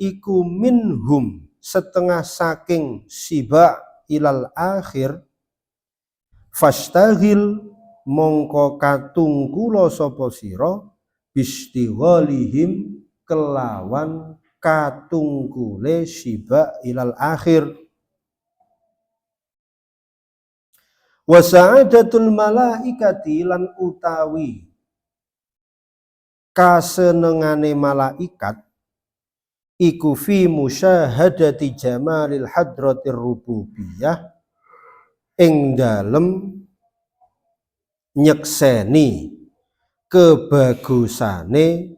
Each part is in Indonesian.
iku minhum setengah saking siba ilal akhir fastaghil mongko katungkula sapa sira bistighalihim kelawan katungkule siba ilal akhir. Wa sa'adatul malaikati lan utawi kasenengane malaikat iku fi musyahadati jamalil hadratir rububiyah ing dalem nyekseni kebagusane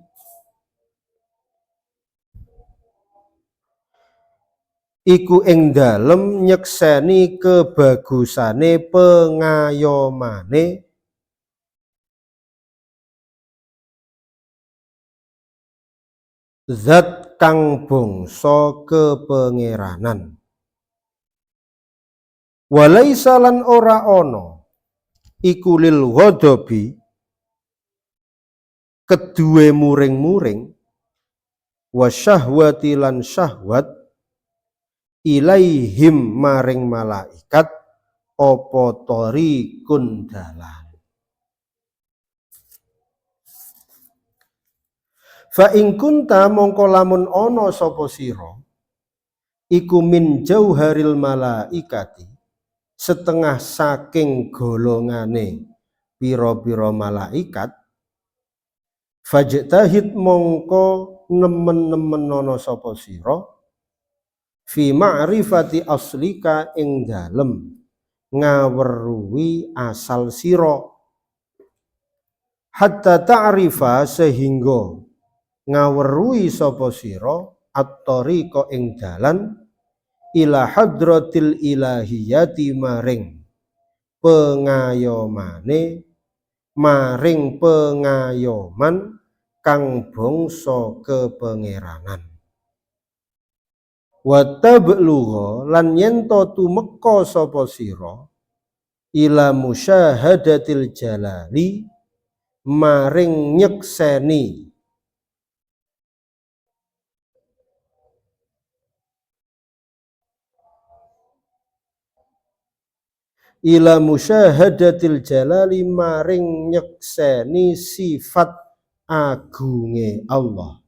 iku ing dalem nyekseni kebagusane pengayomane zat kang bangsa kepengeranan. Walaisa lan ora ana iku lil ghadabi keduwe muring-muring wa syahwati lan syahwat ilaihim maring malaikat apa tariqun dalan. Fa in kunta mongko lamun ana sapa sira iku min jauharil malaikati setengah saking golongane pira-pira malaikat fajtahid mongko nemen-nemen ana sapa sira fi ma'rifati aslika ing dalem ngaweruhi asal sira hatta ta'rifa sehingga ngaweruhi sapa sira at-tariqa ing dalan ila hadratil ilahiyati maring pengayoman kang bangsa kepengeranan. Wa tablugha lan yen to tumeka sapa sira ila musyahadatil jalali maring nyekseni ila musyahadatil jalali maring nyekseni sifat agunge Allah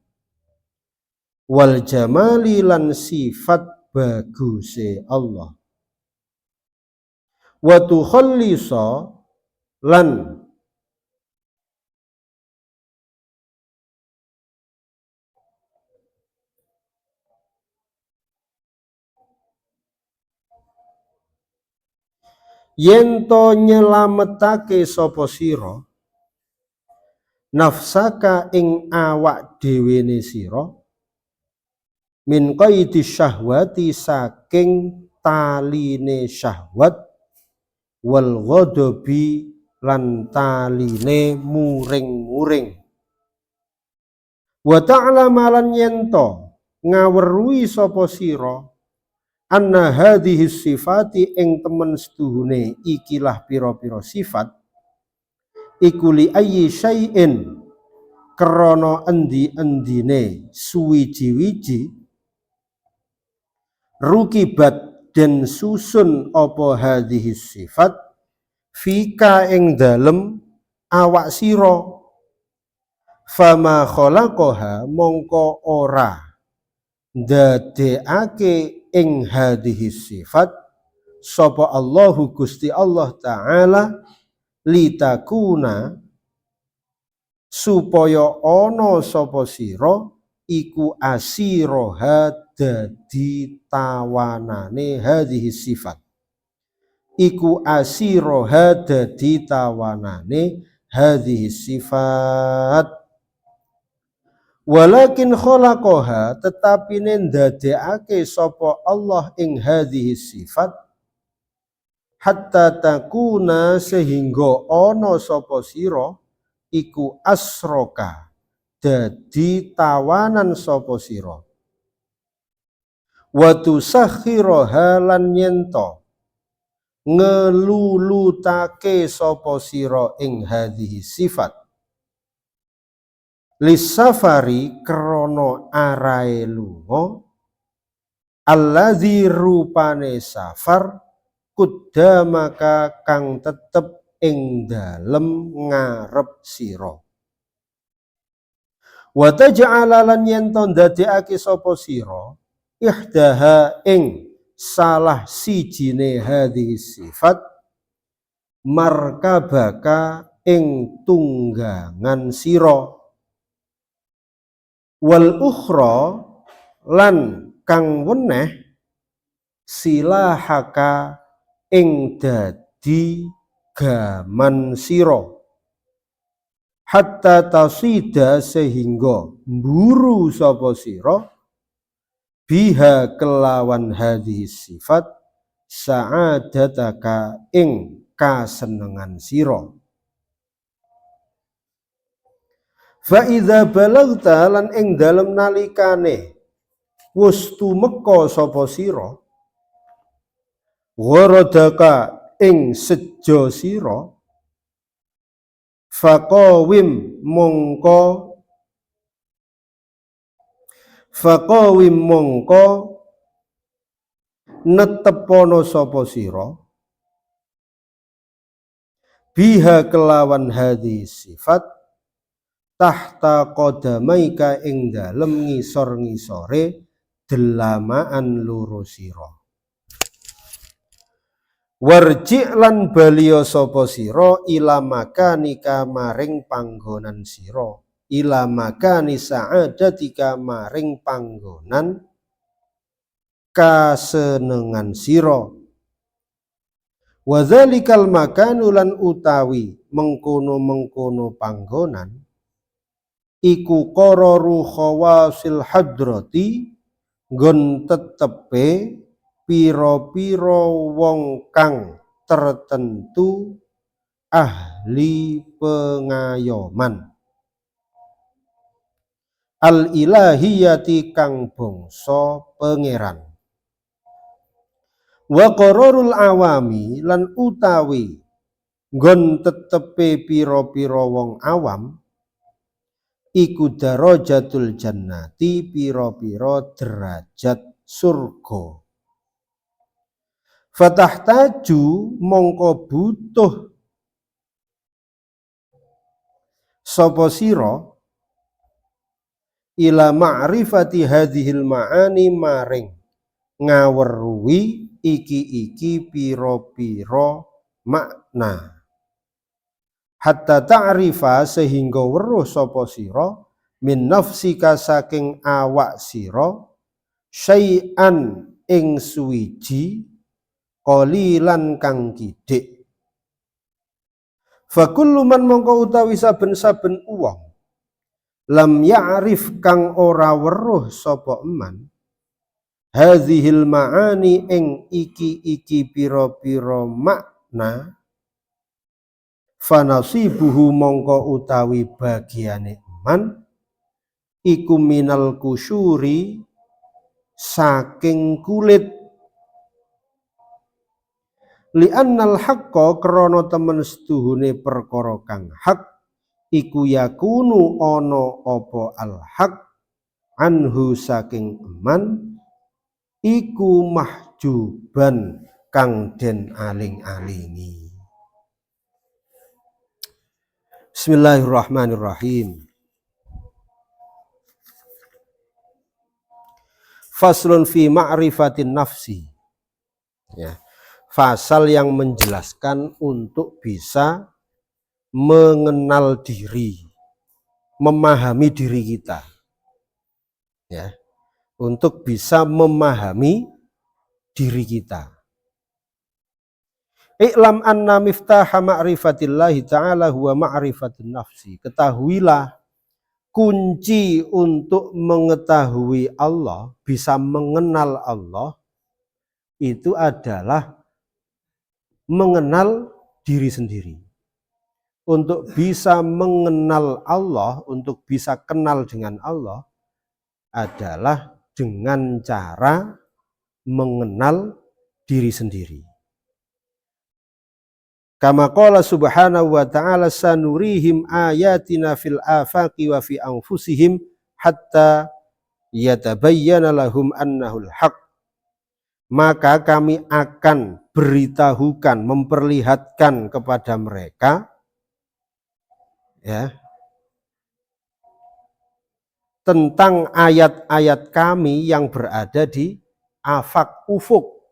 wal jamali lan sifat baguse Allah wa tukhallisa lan yen to nyelametake sapa sira nafsaka ing awak dhewene sira min qaidi syahwati saking taline syahwat wal ghadabi lan taline muring-muring wa ta'lama lan yen to ngaweruhi sapa sira anna hadhihi sifati ing temen setuhune ikilah pira-pira sifat iku li ayyi syai'in krana endi-endine suwiji-wiji rukibat den susun apa hadhihi sifat fika ing dalem awak sira fama khalaqaha mongko ora ndadekake ing hadhihi sifat sapa Allahu Gusti Allah Ta'ala litakuna supaya ana sapa sira iku asiroha dadi tawanane hadhihi sifat iku asiroha dadi tawanane hadhihi sifat walakin khalaqaha tetapi ndadekake sapa Allah ing hadhihi sifat hatta takuna sehingga ana sapa sira iku asroka dadi tawanan sapa sira wa tusakhiraha lan yento ngelulutake sapa sira ing hadhihi sifat lisafari krono arae lunga alladzi rupane safar kuddamaka kang tetep ing dalem ngarep sira wa taj'ala lan yen to ndadekake sapa sira ihdaha ing salah sijine hadhihi sifat markabaka ing tunggangan sira wal ukhra lan kang weneh silahaka ing dadi gaman sira hatta tasida sehingga mburu sapa sira biha kelawan hadhihi sifat sa'adataka ing kasenengan sira fa idza balagta lan ing dalem nalikane wus tumeka sapa sira gharadaka ing sejo sira faqawim mongko netepono sapa sira biha kelawan hadhi sifat tahta qadamaika ing dalem ngisor-ngisore delamaan loro sira warji lan baliya sapa sira ila makanika maring panggonan sira ila makani sa'adatika maring panggonan kasenengan sira wa dzalikal makanu lan utawi mengkono-mengkono panggonan iku qararu khawasil hadrati nggon tetepe pira-pira wong kang tertentu ahli pengayoman al ilahiyati kang bangsa pangeran wa qararul awami lan utawi nggon tetepe pira-pira wong awam iku darajatul jannati pira-pira derajat surga fatahtaju mongko butuh sapa sira ila ma'rifati hadhil ma'ani maring ngaweruhi iki pira-pira makna hatta ta'rifa sehingga weruh sapa sira min nafsika saking awak sira syai'an ing suwiji qalilan kang kidik fa kullu man mongko utawi saben-saben wong lam ya'rif kang ora weruh sapa eman hadhil ma'ani ing iki pira-pira makna fanasibuhu mongko utawi bagiane eman iku minal kusyuri saking kulit li'annal haqqa krana temen setuhune perkara kang hak iku yakunu ana apa al haq anhu saking eman iku mahjuban kang den aling-alingi. Bismillahirrahmanirrahim. Faslun fi ma'rifatin nafsi. Ya. Fasal yang menjelaskan untuk bisa mengenal diri, memahami diri kita. Ya. Untuk bisa memahami diri kita. I'lam anna miftaha ma'rifatillahi ta'ala huwa ma'rifatun nafsi. Ketahuilah kunci untuk mengetahui Allah, bisa mengenal Allah, itu adalah mengenal diri sendiri. Untuk bisa mengenal Allah, untuk bisa kenal dengan Allah, adalah dengan cara mengenal diri sendiri. Kama qala subhanahu wa ta'ala sanurihim ayatina fil afaqi wa fi anfusihim hatta yatabayyana lahum annahul haq. Maka kami akan beritahukan, memperlihatkan kepada mereka ya tentang ayat-ayat kami yang berada di afaq, ufuk.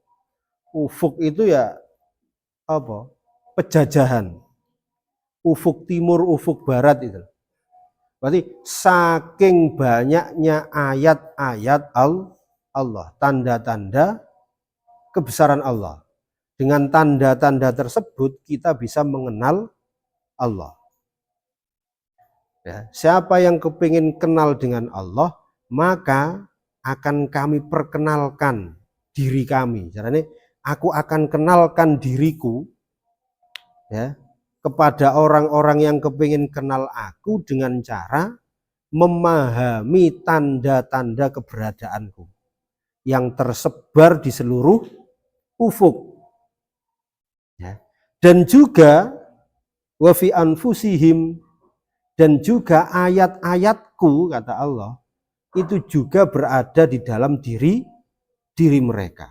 Ufuk itu ya apa? Pejajahan. Ufuk timur, ufuk barat itu. Berarti saking banyaknya ayat-ayat Allah, tanda-tanda kebesaran Allah. Dengan tanda-tanda tersebut kita bisa mengenal Allah. Ya, siapa yang kepingin kenal dengan Allah, maka akan kami perkenalkan diri kami. Caranya, aku akan kenalkan diriku ya kepada orang-orang yang kepingin kenal aku dengan cara memahami tanda-tanda keberadaanku yang tersebar di seluruh ufuk. Ya. Dan juga wa fi anfusihim, dan juga ayat-ayatku kata Allah itu juga berada di dalam diri mereka.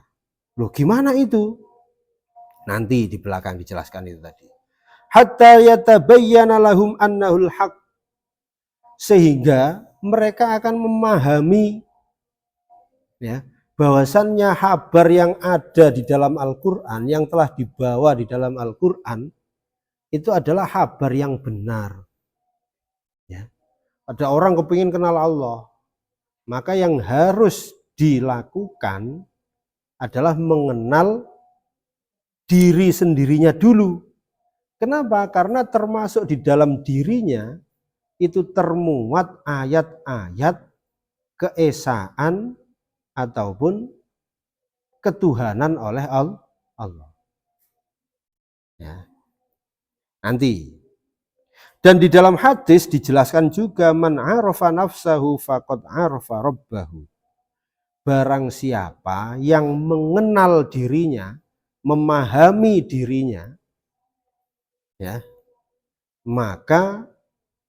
Loh gimana itu? Nanti di belakang dijelaskan itu tadi. Hatta yatabayyana lahum annahul haq, sehingga mereka akan memahami ya bahwasannya kabar yang ada di dalam Al-Qur'an, yang telah dibawa di dalam Al-Qur'an itu adalah kabar yang benar. Ya. Ada orang kepingin kenal Allah, maka yang harus dilakukan adalah mengenal diri sendirinya dulu. Kenapa? Karena termasuk di dalam dirinya itu termuat ayat-ayat keesaan ataupun ketuhanan oleh Allah. Ya. Nanti. Dan di dalam hadis dijelaskan juga man arafa nafsahu faqad arafa rabbahu. Barang siapa yang mengenal dirinya, memahami dirinya, ya, maka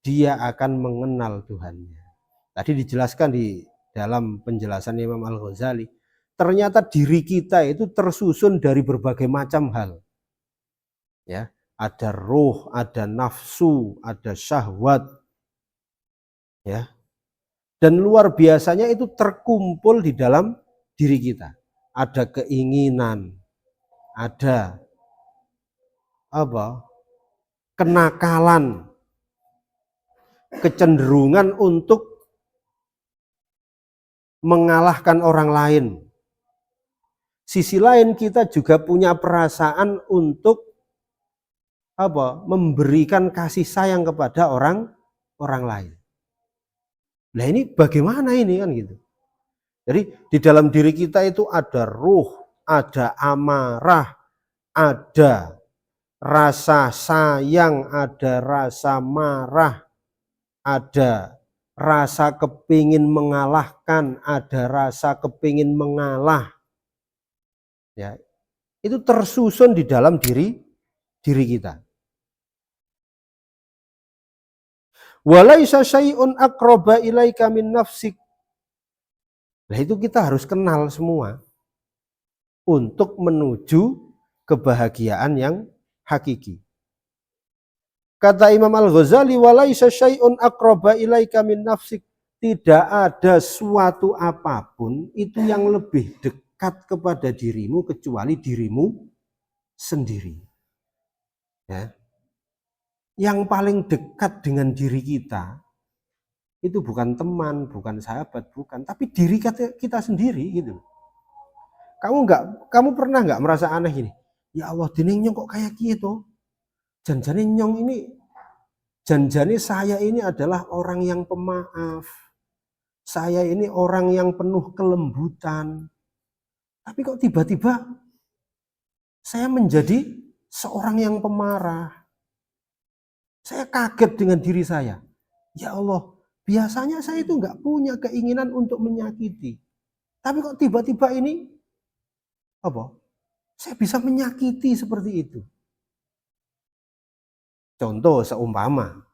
dia akan mengenal Tuhannya. Tadi dijelaskan di dalam penjelasan Imam Al-Ghazali, ternyata diri kita itu tersusun dari berbagai macam hal. Ya, ada ruh, ada nafsu, ada syahwat. Ya. Dan luar biasanya itu terkumpul di dalam diri kita. Ada keinginan, ada apa? Kenakalan, kecenderungan untuk mengalahkan orang lain. Sisi lain kita juga punya perasaan untuk apa? Memberikan kasih sayang kepada orang lain. Nah ini bagaimana ini kan gitu. Jadi di dalam diri kita itu ada ruh, ada amarah, ada rasa sayang, ada rasa marah, ada rasa kepingin mengalahkan, ada rasa kepingin mengalah. Ya, itu tersusun di dalam diri kita. Walaisa syai'un aqraba ilaika min nafsik. Nah itu kita harus kenal semua untuk menuju kebahagiaan yang hakiki. Kata Imam Al-Ghazali, walaisa syai'un aqraba ilaika min nafsik. Tidak ada suatu apapun itu yang lebih dekat kepada dirimu kecuali dirimu sendiri. Ya. Yang paling dekat dengan diri kita itu bukan teman, bukan sahabat, bukan, tapi diri kita sendiri gitu. Kamu pernah nggak merasa aneh gini? Ya Allah, dene nyong kok kayak gitu. Janjane nyong ini, janjane saya ini adalah orang yang pemaaf. Saya ini orang yang penuh kelembutan. Tapi kok tiba-tiba saya menjadi seorang yang pemarah. Saya kaget dengan diri saya. Ya Allah, biasanya saya itu nggak punya keinginan untuk menyakiti. Tapi kok tiba-tiba ini, apa? Saya bisa menyakiti seperti itu. Contoh seumpama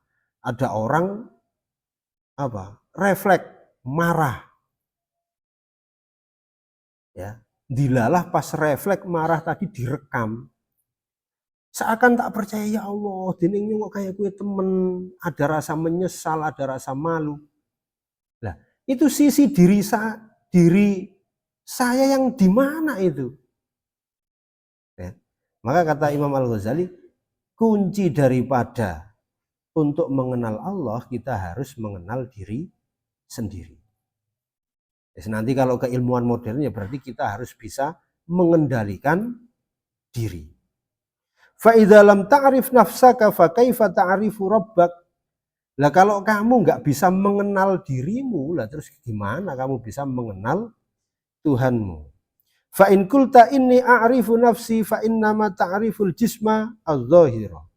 ada orang refleks marah, ya, dilalah pas refleks marah tadi direkam, seakan tak percaya, ya Allah, diningnya kok kayak gue temen, ada rasa menyesal, ada rasa malu. Nah, itu sisi diri saya yang di mana itu? Ya. Maka kata Imam Al-Ghazali, kunci daripada untuk mengenal Allah, kita harus mengenal diri sendiri. Jadi nanti kalau keilmuan modern ya berarti kita harus bisa mengendalikan diri. Fa idza lam ta'rif nafsaka fa kaifa ta'rifu rabbak? Lah kalau kamu nggak bisa mengenal dirimu, lah terus gimana kamu bisa mengenal Tuhanmu? Fa in qulta inni a'rifu nafsi fa innama ta'riful jisma adz-dzahira.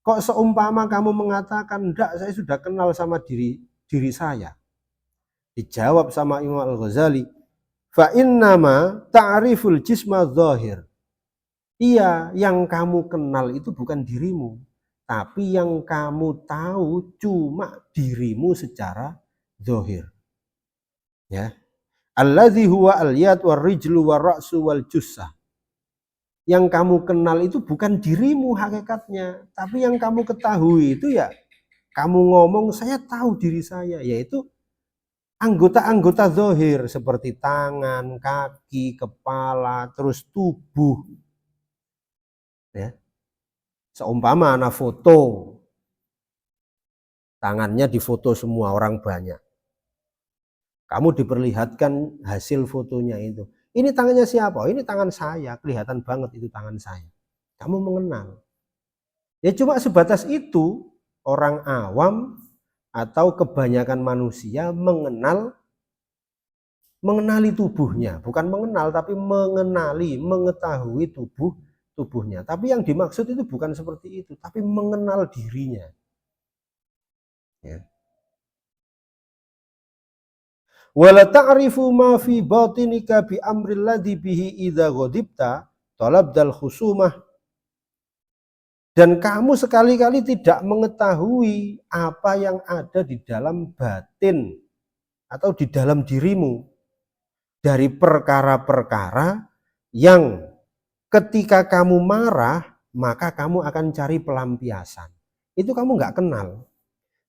Kok seumpama kamu mengatakan, enggak, saya sudah kenal sama diri saya. Dijawab sama Imam Al-Ghazali, fa innama ta'riful jisma dzahir. Iya, yang kamu kenal itu bukan dirimu, tapi yang kamu tahu cuma dirimu secara zahir. Ya. Allazi huwa al-yad war rijlu war ra'su wal jussah. Yang kamu kenal itu bukan dirimu hakikatnya, tapi yang kamu ketahui itu ya kamu ngomong saya tahu diri saya, yaitu anggota-anggota zahir seperti tangan, kaki, kepala, terus tubuh. Ya. Seumpama anak foto, tangannya difoto semua orang banyak. Kamu diperlihatkan hasil fotonya itu. Ini tangannya siapa? Ini tangan saya, kelihatan banget itu tangan saya. Kamu mengenal. Ya cuma sebatas itu, orang awam atau kebanyakan manusia mengenali tubuhnya, bukan mengenal tapi mengenali, mengetahui tubuhnya. Tapi yang dimaksud itu bukan seperti itu, tapi mengenal dirinya. Ya. Wala ta'rifu ma fi batinika bi amril ladzi bihi idza ghadibta talabdal khusumah. Dan kamu sekali-kali tidak mengetahui apa yang ada di dalam batin atau di dalam dirimu dari perkara-perkara yang ketika kamu marah maka kamu akan cari pelampiasan. Itu kamu nggak kenal.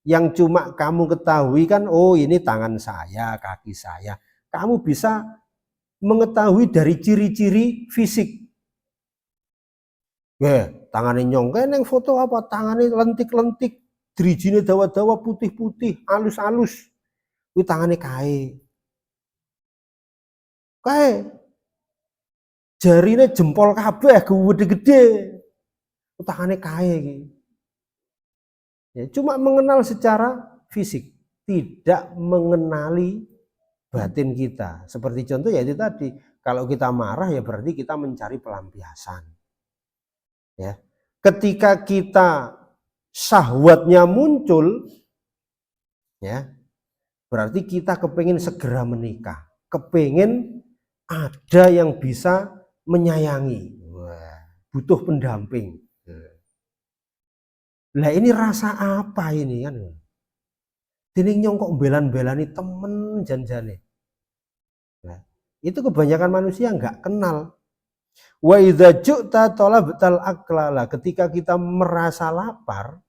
Yang cuma kamu ketahui kan, oh ini tangan saya, kaki saya. Kamu bisa mengetahui dari ciri-ciri fisik. Ya, tangannya nyongken yang foto apa? Tangannya lentik-lentik, drijine dawa-dawa putih-putih, halus-halus. Itu tangannya kae. Kae. Jarine jempol kabeh gede-gede. Itu tangannya kae iki. Ya, cuma mengenal secara fisik, tidak mengenali batin kita. Seperti contoh ya itu tadi, kalau kita marah ya berarti kita mencari pelampiasan. Ya. Ketika kita syahwatnya muncul, ya berarti kita kepingin segera menikah, kepingin ada yang bisa menyayangi. Wah, butuh pendamping. Lah ini rasa apa ini kan? Dening nyong kok belan-belani temen janjane. Nah, itu kebanyakan manusia nggak kenal. Wa idza ju'ta talabtal aklala, ketika kita merasa lapar,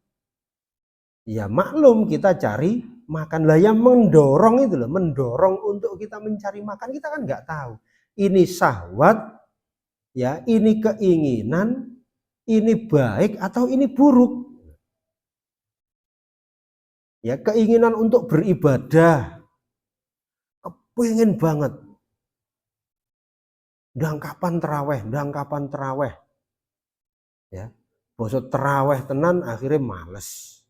ya maklum kita cari makan. Lah yang mendorong itu loh, mendorong untuk kita mencari makan, kita kan nggak tahu. Ini syahwat, ya, ini keinginan, ini baik atau ini buruk. Ya, keinginan untuk beribadah, kepengen banget. Ndang kapan teraweh. Ya. Bosok teraweh tenan akhirnya males.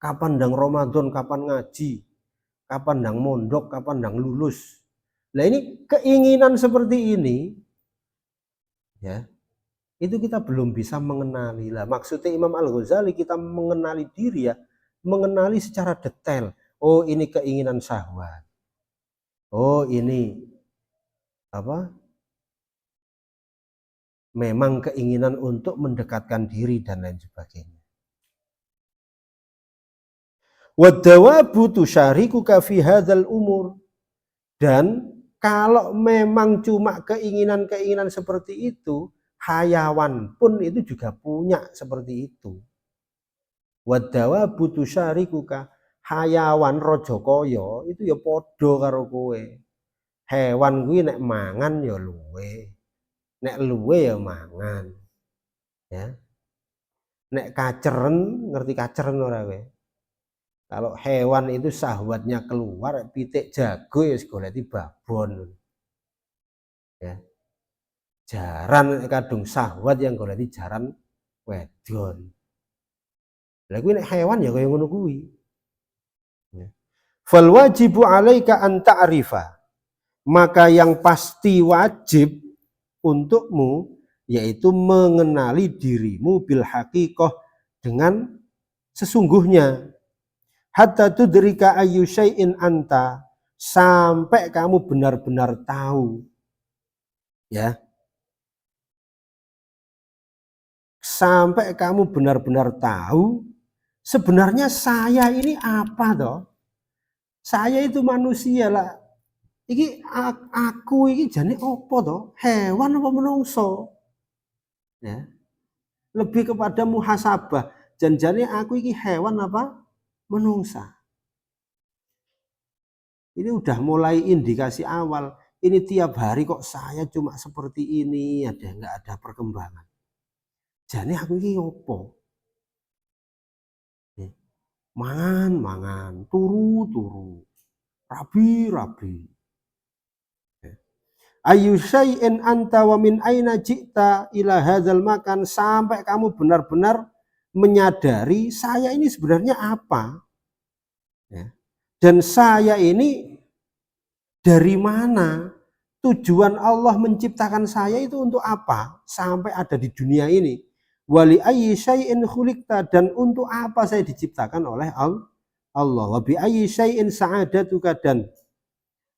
Kapan ndang Ramadan, kapan ngaji, kapan ndang mondok, kapan ndang lulus. Nah ini keinginan seperti ini, ya, itu kita belum bisa mengenali. Lah maksudnya Imam Al-Ghazali kita mengenali diri ya, mengenali secara detail. Oh ini keinginan syahwat. Oh ini apa? memang keinginan untuk mendekatkan diri dan lain sebagainya. Wadawabu tusyarikuka fi hadzal umur. Dan kalau memang cuma keinginan-keinginan seperti itu, hayawan pun itu juga punya seperti itu. Wadawabu tusyarikuka, hayawan raja kaya itu ya padha karo kowe. Hewan kuwi nek mangan ya luwe. Nek luwe ya mangan. Ya. Nek kaceren, ngerti kaceren ora kowe? Kalau hewan itu syahwatnya keluar, pitik jago ya goleki babon. Ya. Jaran kadung syahwat yang goleki jaran wedon. Lah kuwi nek hewan ya kaya ngono kuwi. Ya. Fal wajibu 'alaika an ta'rifa. Maka yang pasti wajib untukmu yaitu mengenali dirimu bil haqiqah dengan sesungguhnya. Hatta tudrika ayyu syai'in anta, sampai kamu benar-benar tahu, ya, sampai kamu benar-benar tahu sebenarnya saya ini apa toh. Saya itu manusia lah. Iki aku iki jane apa toh, hewan apa menungso, ya. Lebih kepada muhasabah, janjane aku iki hewan apa menungsa. Ini udah mulai indikasi awal. Ini tiap hari kok saya cuma seperti ini, nggak ada perkembangan. Jadi aku ini opo? Mangan, turu, rabi. Ayu syai'in anta wa min aina ji'ta ila hadzal makan, sampai kamu benar-benar menyadari saya ini sebenarnya apa. Ya. Dan saya ini dari mana? Tujuan Allah menciptakan saya itu untuk apa? Sampai ada di dunia ini. Wali ayyi syai'in khuliqta, dan untuk apa saya diciptakan oleh Allah. Wa bi ayyi syai'in sa'adatuka, dan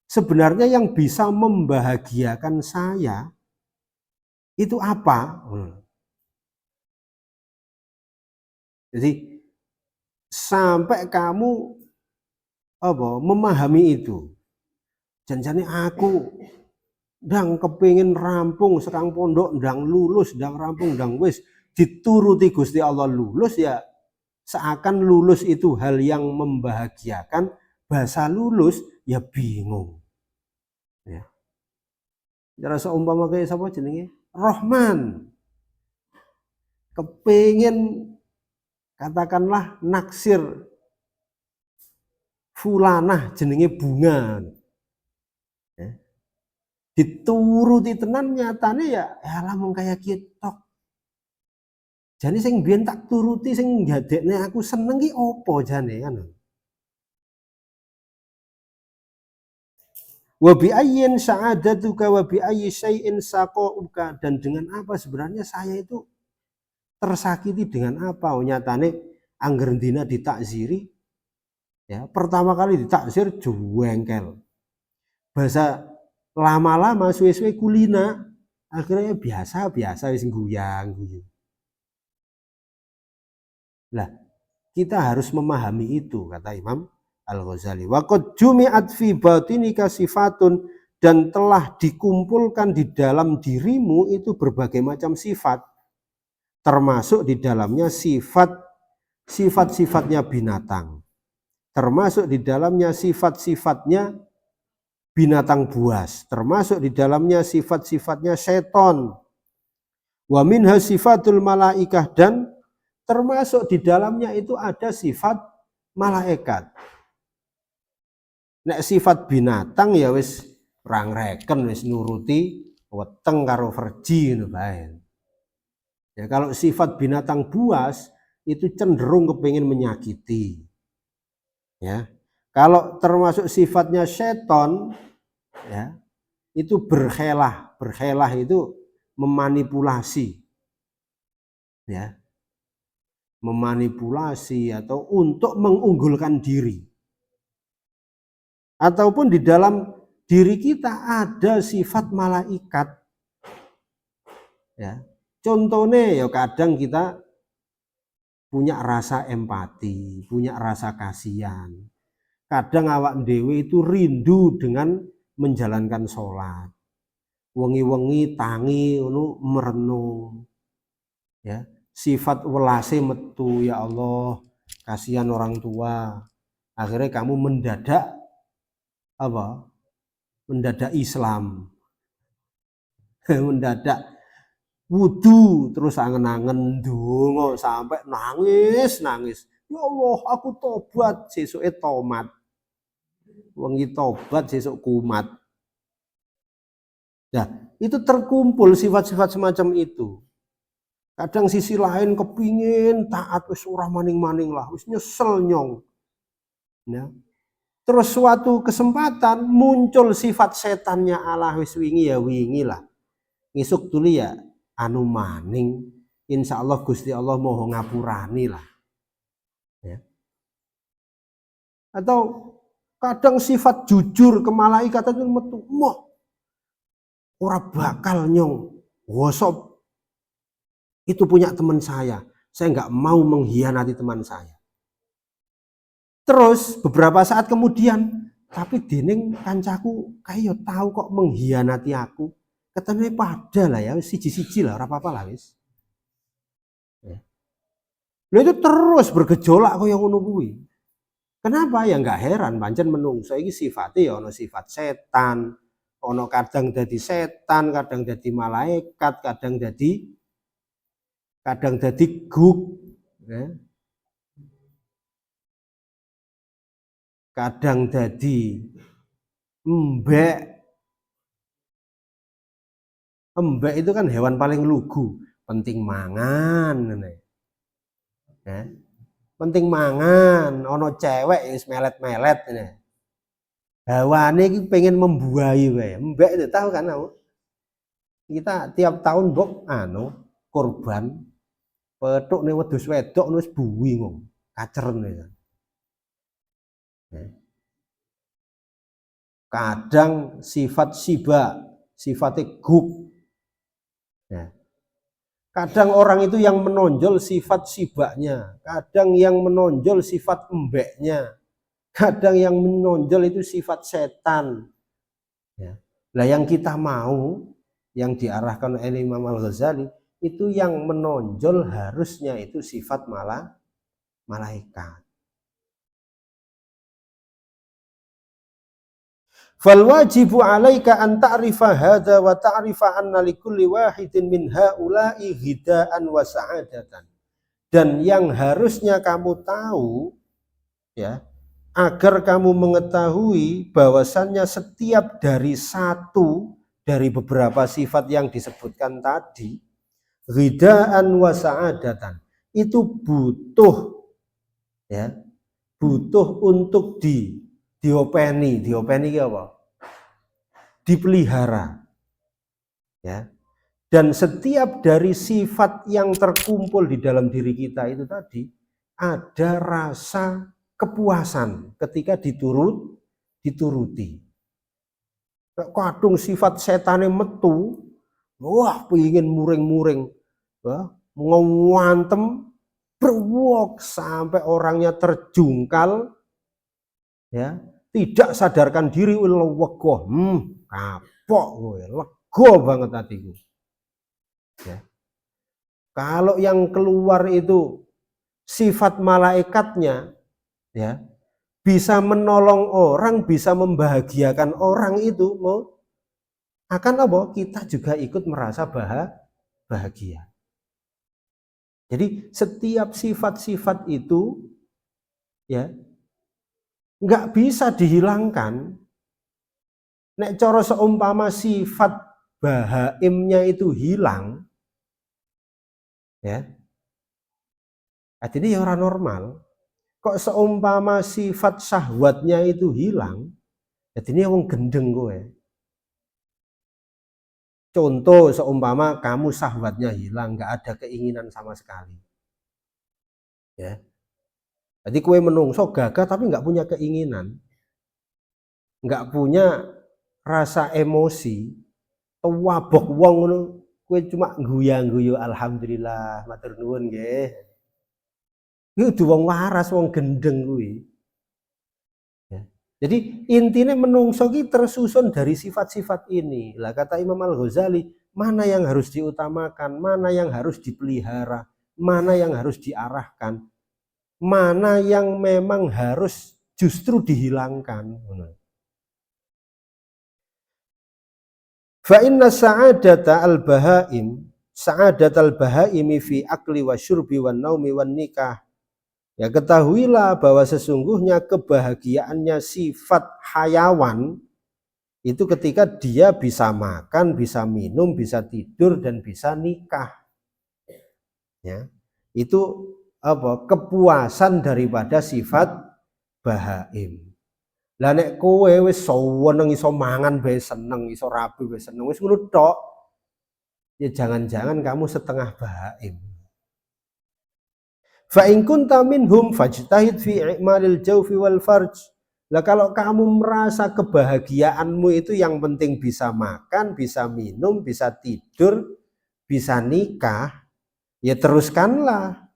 sebenarnya yang bisa membahagiakan saya itu apa? Jadi sampai kamu memahami itu. Janjane aku ndang kepingin rampung sekang pondok, ndang lulus, ndang rampung, ndang wis dituruti Gusti Allah lulus, ya seakan lulus itu hal yang membahagiakan. Bahasa lulus ya bingung. Ya. Cara seumpama kayak sapa jenenge? Rahman. Kepingin katakanlah naksir fulanah jenenge bunga. Ya. Dituruti tenan, nyatane ya alah mung kaya kitok. Jane sing biyen tak turuti sing ndadekne aku seneng ki apa jane kan. Wa bi ayyin sa'adatuka wa bi ayyi syai'in saqauka, dan dengan apa sebenarnya saya itu tersakiti, dengan apa? Nyatane angger dina ditakziri, ya pertama kali ditakzir juwengkel. Bahasa lama-lama suwe-suwe kulina, akhirnya biasa wis guyang-guyu. Lah, kita harus memahami itu, kata Imam Al-Ghazali. Wa qad jumi'at fi batinika sifatun, dan telah dikumpulkan di dalam dirimu itu berbagai macam sifat, termasuk di dalamnya sifat-sifatnya binatang, termasuk di dalamnya sifat-sifatnya binatang buas, termasuk di dalamnya sifat-sifatnya seton. Wa minha sifatul malaikah, dan termasuk di dalamnya itu ada sifat malaikat. Nek sifat binatang ya wis rangreken, wis nuruti weteng karo verji ngono bae. Ya, kalau sifat binatang buas itu cenderung kepingin menyakiti. Ya. Kalau termasuk sifatnya seton, ya, itu berkhelah itu memanipulasi, ya, memanipulasi atau untuk mengunggulkan diri. Ataupun di dalam diri kita ada sifat malaikat, Ya. Contohnya ya kadang kita punya rasa empati, punya rasa kasihan. Kadang awak dewe itu rindu dengan menjalankan sholat. Wengi-wengi tangi merenung. Ya, sifat welase metu, ya Allah, kasihan orang tua. Akhirnya kamu mendadak apa? Mendadak Islam. Mendadak wudu terus angen-angen ndonga sampai nangis. Ya Allah, aku tobat, sesuke tomat. Wengi tobat sesuk kumat. Nah, itu terkumpul sifat-sifat semacam itu. Kadang sisi lain kepingin taat, wis ora maning-maning lah, wis nyesel nyong. Ya. Terus suatu kesempatan muncul sifat setannya Allah, wis wingi ya wingi lah. Ngisuk dulu ya anu maning. Insya Allah Gusti Allah mau ngapurani lah. Ya. Atau kadang sifat jujur ke malaikat itu metu, moh ora bakal nyong wosop itu punya teman saya nggak mau mengkhianati teman saya. Terus beberapa saat kemudian, tapi dening kancaku kayak tahu kok mengkhianati aku, katanya pada lah ya, siji-siji lah, ora apa-apa lah wis. Ya. Itu terus bergejolak kaya ngono kuwi. Kenapa? Ya nggak heran, pancen menungso iki sifatnya ya ono sifat setan, ono kadang jadi setan, kadang jadi malaikat, kadang jadi guk, ya. Kadang jadi embek. Embek itu kan hewan paling lugu, penting mangan, ya. Penting mangan, ono cewek wis melet-melet ini. Hewane iki pengen membuahi wae. Embek itu tahu kan kamu? Kita tiap tahun mbok kurban petuk nih wedhus wedok wis buwi ngomong kaceren ya. Kadang sifat sifatnya guk. Ya. Kadang orang itu yang menonjol sifat sibaknya, kadang yang menonjol sifat embeknya, kadang yang menonjol itu sifat setan. Ya. Nah yang kita mau, yang diarahkan oleh Imam Al-Ghazali, itu yang menonjol harusnya itu sifat malaikat. Fal wajibu 'alaika an ta'rifa hadza wa ta'rifa anna likulli wahidin min haula'i hidaan wa sa'adatan. Dan yang harusnya kamu tahu ya, agar kamu mengetahui bahwasannya setiap dari satu dari beberapa sifat yang disebutkan tadi, hidaan wa sa'adatan, itu butuh ya, butuh untuk diopeni apa? Dipelihara. Ya. Dan setiap dari sifat yang terkumpul di dalam diri kita itu tadi ada rasa kepuasan ketika dituruti. Kadung sifat setane metu, wah pengen muring-muring, ngantem berwok sampai orangnya terjungkal, ya, tidak sadarkan diri, wegoh, kapok gue, lego banget hatiku. Ya. Kalau yang keluar itu sifat malaikatnya, ya, bisa menolong orang, bisa membahagiakan orang itu, akan apa? Kita juga ikut merasa bahagia. Jadi setiap sifat-sifat itu, ya, nggak bisa dihilangkan. Nek coro seumpama sifat bahaimnya itu hilang, ya, artinya ya orang normal. Kok seumpama sifat syahwatnya itu hilang, artinya wong gendeng gue. Contoh seumpama kamu syahwatnya hilang, nggak ada keinginan sama sekali, ya. Jadi kue menungso gagah tapi nggak punya keinginan, nggak punya rasa emosi, wabok wong ngono kowe cuma guyu alhamdulillah matur nuwun nggih. Kuwi kudu wong waras, wong gendeng kuwi. Ya. Jadi intinya menungso ki tersusun dari sifat-sifat ini. Lah kata Imam Al-Ghazali, mana yang harus diutamakan, mana yang harus dipelihara, mana yang harus diarahkan, mana yang memang harus justru dihilangkan. Fa inna sa'adata al-bahaim, sa'adat al-bahaimi fi akli wa syurbi wa naumi wa nikah. Ya ketahuilah bahwa sesungguhnya kebahagiaannya sifat hayawan itu ketika dia bisa makan, bisa minum, bisa tidur dan bisa nikah. Ya. Itu apa? Kepuasan daripada sifat bahaim. Lah nek kowe wis seneng iso mangan bae seneng, iso rapi bae seneng, wis ngono tok. Ya jangan-jangan kamu setengah bahaim. Fa in kunta minhum fajtahid fi i'malil jawfi wal farj. Lah kalau kamu merasa kebahagiaanmu itu yang penting bisa makan, bisa minum, bisa tidur, bisa nikah, ya teruskanlah.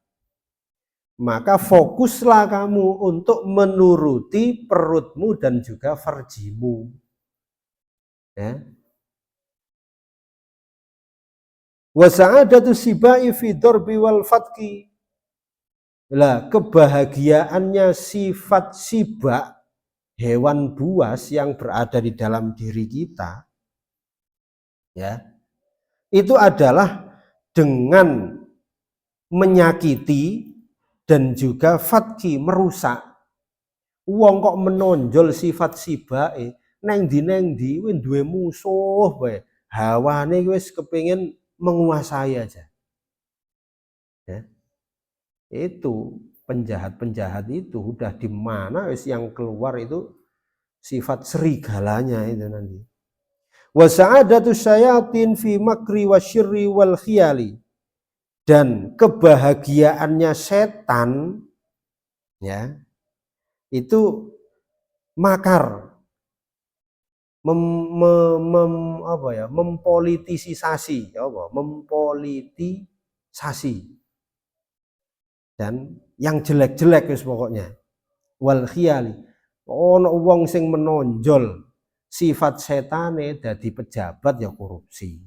Maka fokuslah kamu untuk menuruti perutmu dan juga farjimu. Ya. Wa sa'adatu sibai fi darbi wal fatki. Lah kebahagiaannya sifat sibak, hewan buas yang berada di dalam diri kita, ya, itu adalah dengan menyakiti dan juga fatki, merusak. Wong kok menonjol sifat sibae, neng di wis duwe musuh bae. Hawane wis kepengin menguasai aja. Ya. Itu penjahat-penjahat itu udah di mana wis yang keluar itu sifat serigalanya itu nanti. Wa sa'adatu syayatin fi makri wasyirri wal khiyali. Dan kebahagiaannya setan ya itu makar mempolitisasi mempolitisasi dan yang jelek-jelek wis pokoknya wal khiyali ono wong sing menonjol sifat setane dadi pejabat ya korupsi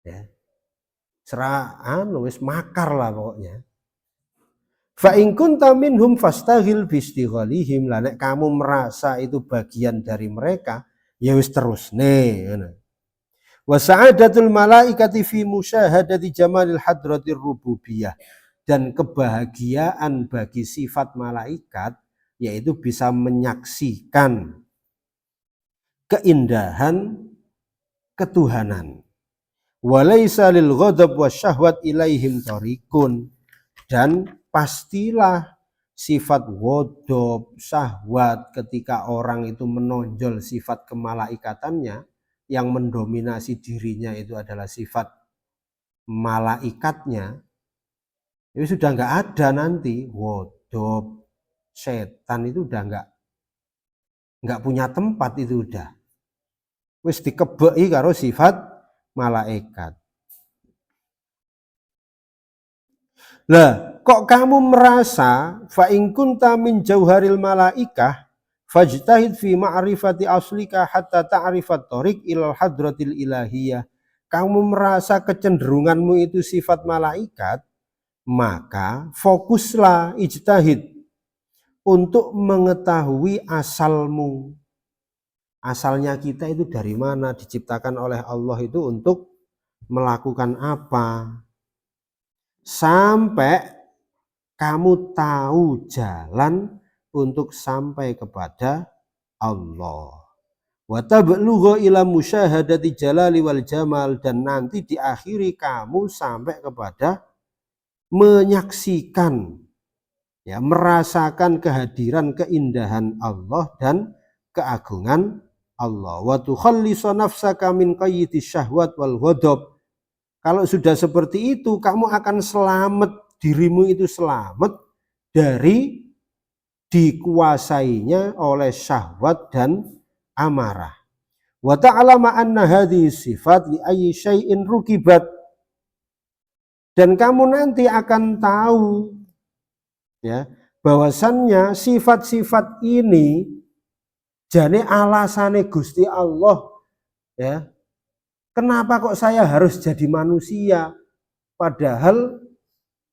ya seraan wis makar lah pokoknya. Fa in kunta minhum fastaghil bi istighalihim, lah nek kamu merasa itu bagian dari mereka ya wis terusne ngono. Wa sa'adatul malaikati fi musyahadati jamalil hadratir rububiyah, dan kebahagiaan bagi sifat malaikat yaitu bisa menyaksikan keindahan ketuhanan. Walaisa lil ghadab wasyahwat ilaihim tariqun, dan pastilah sifat ghadab, syahwat ketika orang itu menonjol sifat kemalaikatannya yang mendominasi dirinya itu adalah sifat malaikatnya, itu sudah nggak ada nanti. Ghadab, setan itu udah nggak punya tempat, itu udah wis dikebeki karo sifat malaikat. Lah, kok kamu merasa fa in kunta min jauharil malaikah fajtahid fi ma'rifati aslika hatta ta'rifat thariq ilal hadratil ilahiyah. Kamu merasa kecenderunganmu itu sifat malaikat, maka fokuslah ijtahid untuk mengetahui asalmu. Asalnya kita itu dari mana, diciptakan oleh Allah itu untuk melakukan apa, sampai kamu tahu jalan untuk sampai kepada Allah. Wa tablugha ila musyahadati jalali wal jamal, dan nanti diakhiri kamu sampai kepada menyaksikan, ya, merasakan kehadiran keindahan Allah dan keagungan Allah. Wa tukhallisa nafsaka min qayyidi syahwat wal ghadab. Kalau sudah seperti itu, kamu akan selamat, dirimu itu selamat dari dikuasainya oleh syahwat dan amarah. Wa ta'lama anna hadhihi sifat li ayyi syai'in rukibat, dan kamu nanti akan tahu ya bahwasannya sifat-sifat ini jane alasane Gusti Allah ya. Kenapa kok saya harus jadi manusia? Padahal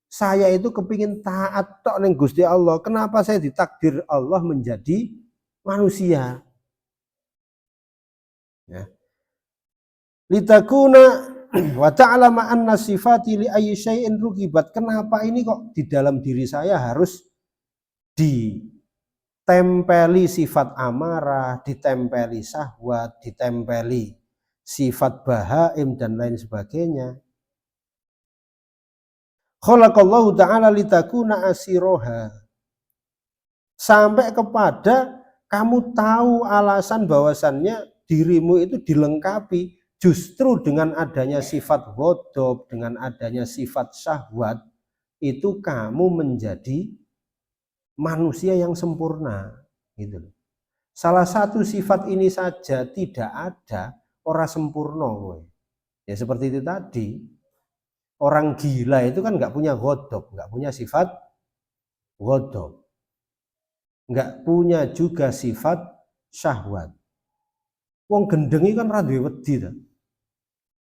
saya itu kepingin taat tok ning Gusti Allah. Kenapa saya ditakdir Allah menjadi manusia? Ya. Litakuna wa ta'lama anna sifati li ayyi syai'in rugibat. Kenapa ini kok di dalam diri saya harus ditempeli sifat amarah, ditempeli syahwat, ditempeli sifat bahaim dan lain sebagainya. Khalaqallahu ta'ala litakuna asiroha, sampai kepada kamu tahu alasan bahwasannya dirimu itu dilengkapi justru dengan adanya sifat ghadab, dengan adanya sifat syahwat, itu kamu menjadi manusia yang sempurna gitu. Salah satu sifat ini saja tidak ada, ora sempurna kowe. Ya seperti itu tadi. Orang gila itu kan nggak punya ghadab, nggak punya sifat ghadab, nggak punya juga sifat syahwat. Wong gendengi kan ra duwe wedi ta.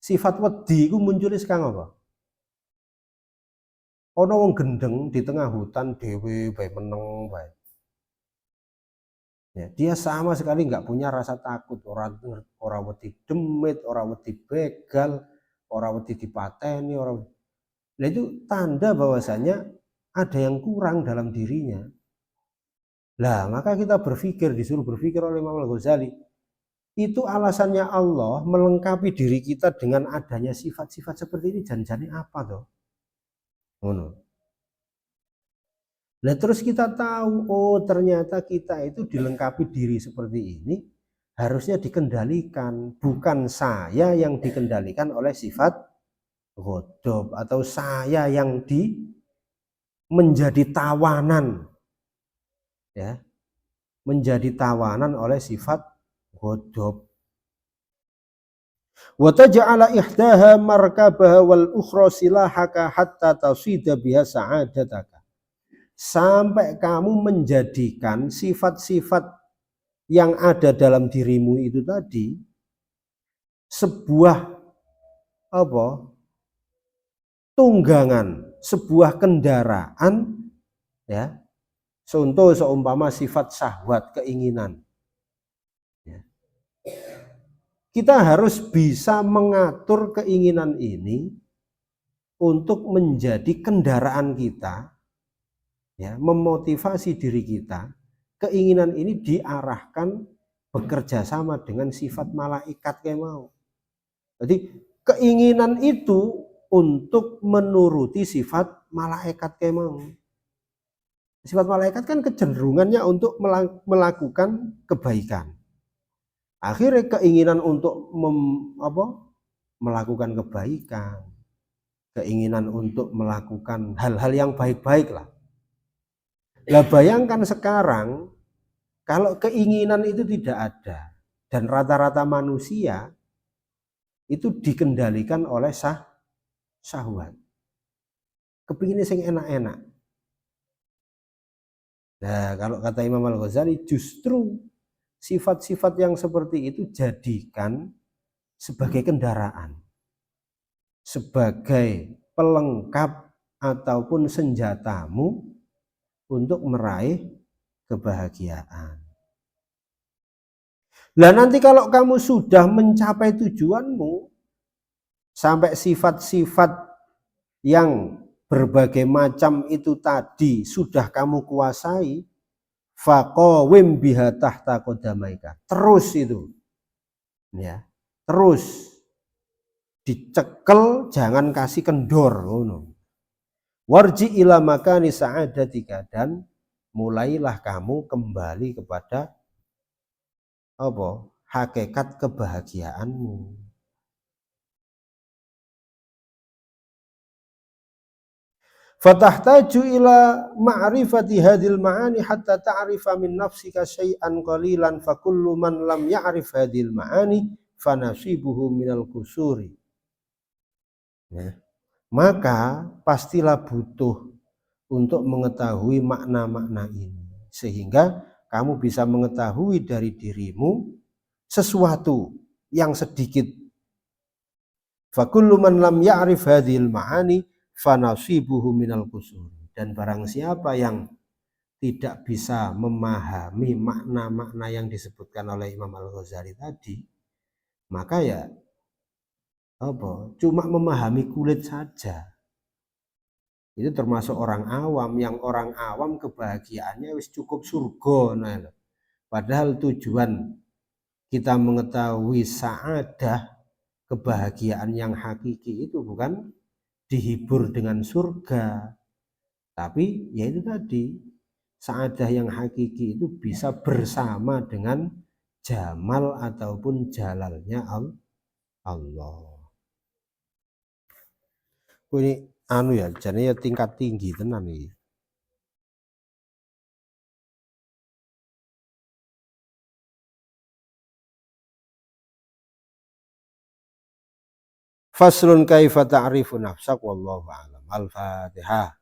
Sifat wedi iku muncul sekarang apa? Ono wong gendeng di tengah hutan dhewe bae meneng bae. Ya, dia sama sekali nggak punya rasa takut, orang wedi demit, orang wedi begal, orang wedi dipateni, orang. Nah itu tanda bahwasanya ada yang kurang dalam dirinya. Lah maka kita berpikir, disuruh berpikir oleh Imam Al-Ghazali, itu alasannya Allah melengkapi diri kita dengan adanya sifat-sifat seperti ini. Janjane apa toh? Nah terus kita tahu, oh ternyata kita itu dilengkapi diri seperti ini harusnya dikendalikan, bukan saya yang dikendalikan oleh sifat ghadab atau saya yang menjadi tawanan ya, menjadi tawanan oleh sifat ghadab. Wa taj'ala ihdaha markabaha wal ukhra silahaka hatta tasida biha sa'adataka, sampai kamu menjadikan sifat-sifat yang ada dalam dirimu itu tadi sebuah apa? Tunggangan, sebuah kendaraan ya. Contoh seumpama sifat syahwat, keinginan. Ya. Kita harus bisa mengatur keinginan ini untuk menjadi kendaraan kita, ya, memotivasi diri kita. Keinginan ini diarahkan bekerja sama dengan sifat malaikat kayak mau. Jadi keinginan itu untuk menuruti sifat malaikat kayak mau. Sifat malaikat kan kecenderungannya untuk melakukan kebaikan. Akhirnya keinginan untuk melakukan kebaikan, keinginan untuk melakukan hal-hal yang baik-baik lah. Lah bayangkan sekarang kalau keinginan itu tidak ada dan rata-rata manusia itu dikendalikan oleh syahwat. Kepinginnya sing enak-enak. Nah, kalau kata Imam Al-Ghazali, justru sifat-sifat yang seperti itu jadikan sebagai kendaraan, sebagai pelengkap ataupun senjatamu untuk meraih kebahagiaan. Nah, nanti kalau kamu sudah mencapai tujuanmu, sampai sifat-sifat yang berbagai macam itu tadi sudah kamu kuasai, faqawim biha tahta qadamaika, terus itu ya, terus dicekel, jangan kasih kendor ngono. Warji ila makani sa'adatika, dan mulailah kamu kembali kepada apa? Hakikat kebahagiaanmu. Fatahtaju ila ma'rifati hadhil ma'ani hatta ta'rifa min nafsika syai'an qalilan fa kullu man lam ya'rif hadhil ma'ani fanasibuhu minal kusuri. Ya. Maka pastilah butuh untuk mengetahui makna-makna ini sehingga kamu bisa mengetahui dari dirimu sesuatu yang sedikit. Fa kullu man lam ya'rif hadhil ma'ani fanasibuhu minal kusur. Dan barang siapa yang tidak bisa memahami makna-makna yang disebutkan oleh Imam Al-Ghazali tadi, maka ya cuma memahami kulit saja. Itu termasuk orang awam, yang orang awam kebahagiaannya wis cukup surga. Nah, padahal tujuan kita mengetahui sa'adah, kebahagiaan yang hakiki itu bukan dihibur dengan surga, tapi yaitu tadi sa'adah yang hakiki itu bisa bersama dengan jamal ataupun jalalnya Allah. Ini ya, jadi ya tingkat tinggi tenan nih. Faslun kaifa ta'rifu nafsak wallahu a'lam. Al-Fatihah.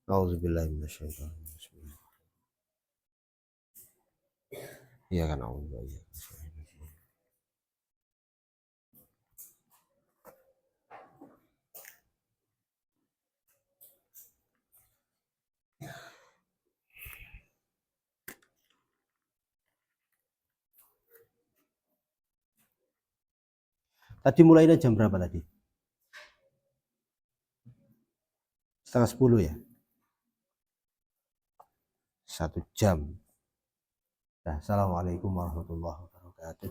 A'udzubillahi minasyaitonir rajim. Iya kan Allah. Tadi mulainya jam berapa tadi? 9:30 ya? 1 jam. Nah, assalamualaikum warahmatullahi wabarakatuh.